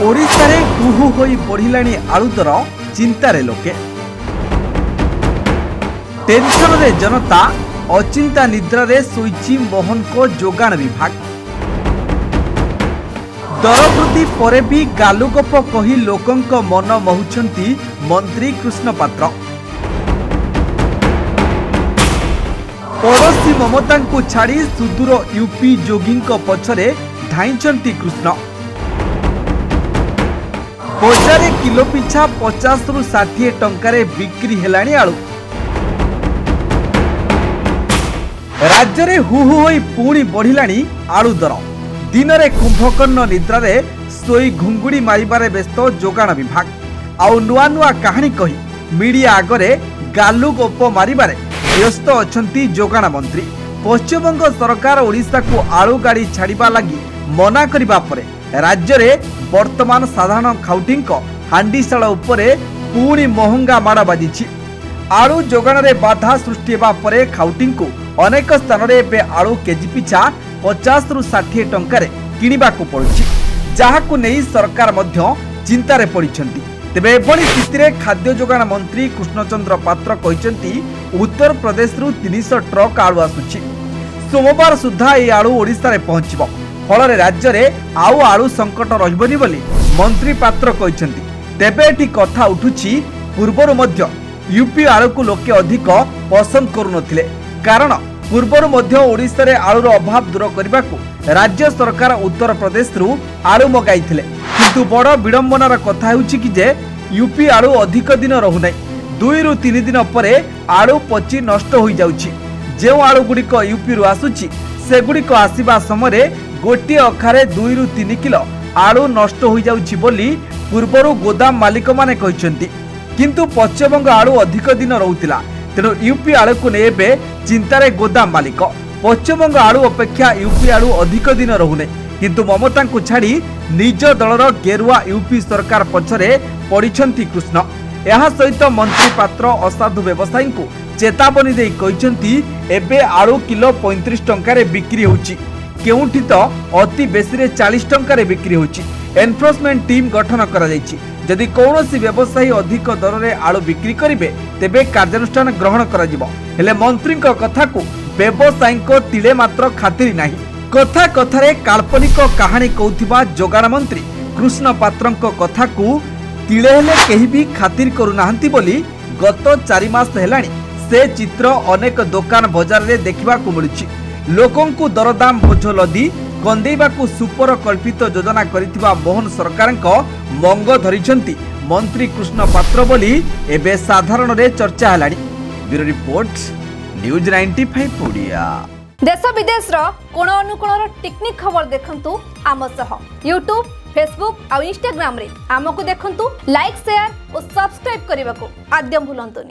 ओडिशारे हुहु होई बढ़िलाणी आलू दर चिंतारे लोके टेंशन रे जनता अचिंता निद्रा रे सोईची मोहन को जोगाण विभाग दर वृद्धि परे भी गालुगप कही लोकंक मन मोहुछंती मंत्री कृष्ण पात्र पड़ोशी ममता को छाड़ी सुदूर यूपी जोगी पछरे धाइंचंती कृष्ण बजार किलो पिछा 50 रु 60 टंकारे बिक्री हेलाणी आलू राज्य रे हुहु होई पुणी बढ़िलाणी आलू दर दिन में कुंभकर्ण निद्रा रे सोई घुंगुड़ी मारिबारे व्यस्त जोगाण विभाग आउ नुआ नुआ कहानी कही मीडिया आगरे गालू गोप मारिबारे व्यस्त अछंती जोगाण मंत्री। पश्चिमबंग सरकार ओडिशा को आलू गाड़ी छाड़िबा लगी मना करिबा परे राज्य रे वर्तमान साधारण खाउटींक हांडीशाल उपरे पुणी महंगा माड़ बाजिछि। आलू जोगाण रे बाधा सृष्टि हेबा परे खाउटींकु अनेक स्थान रे एबे आलू केजी पिछा 50 रु 60 टंकारे किनिबाकु पड़ुछि, जाहाकु नेई सरकार मध्य चिंतारे पड़िछंती। तेबे एभली स्थितिरे खाद्य जोगाण मंत्री कृष्णचंद्र पात्र कहिसंती उत्तर प्रदेश रु 300 ट्रक आलू आसुछि। सोमवार सुधा ए आलू ओडिसा रे पहुंचिबो, फल राज्य में आउ आलू संकट रहिबनी बोली मंत्री पात्र कहिसंती। तेबे एठी कथा उठुछि पूर्वरु मध्य यूपी आलू को लोके अधिक पसंद करुनथिले, कारण पूर्वरु मध्य ओडिसा रे आलूर अभाव दूर करने को राज्य सरकार उत्तर प्रदेश रु आलू मगाइथिले, किंतु बड़ विडंबनार कथा हेउछि कि जे यूपी आलू अधिक दिन रहुनै। 2 रु 3 दिन परे आलू पची नष्ट हो जाउछि। जे आलू गुड़िक यूपी रु आसुछि सेगुड़िक आसिबा समय गोटे अखारे 2 रु 3 किलो आलू नष्ट हो जाउछि बोली पूर्वरु गोदाम मालिक माने कहिसंती, किंतु पश्चिमबंग आलू अधिक दिन रहुतिला, तेणु यूपी आलू को नेबे चिंतारे गोदाम मालिक। पश्चिमबंग आलू अपेक्षा यूपी आलू अधिक दिन रहुने, किंतु ममता को छाड़ी निज दलर गेरुआ यूपी सरकार पछरे पड़िछंती कृष्ण। यह सहित मंत्री पात्र असाधु व्यवसायी को चेतावनी दे कहिसंती एबे आलू किलो 35 टंकारे बिक्री होउछि, केउठी तो अति बेसी रे 40 टंकारे बिक्री होउछि। एनफोर्समेंट टीम गठन करा जायछि, जदि कौनसी व्यवसायी अधिक दर रे आलू बिक्री करिवे तेबे कार्यानुष्ठान ग्रहण करा जिवो। हेले मंत्री कथा को व्यवसायी को तिले मात्र खातिरी नाही। कथा कथारे काल्पनिक कहानी कहउथिबा जोगाण मंत्री कृष्ण पात्रंक कथा को तिले हेले केही भी खातिर करू नाहंती बोली गत 4 मास हेलाणी से चित्र अनेक दुकान बाजार रे देखिबा को मिलुछि। लोकंकु दरदाम बोझ लदी कंदेइबाकु सुपर कल्पित योजना करिथिबा मोहन सरकारंक मंग धरिछंती मंत्री कृष्ण पात्र बोली एबे साधारण रे चर्चा हलाणी। Bureau report news 95 Odia. देश विदेश रो कोण अनुकोणर टेक्निक खबर देखंतु आम सह यूट्यूब फेसबुक और इंस्टाग्राम रे आमको देखंतु लाइक शेयर और सब्सक्राइब करने को आद्यम भूलंतुनी।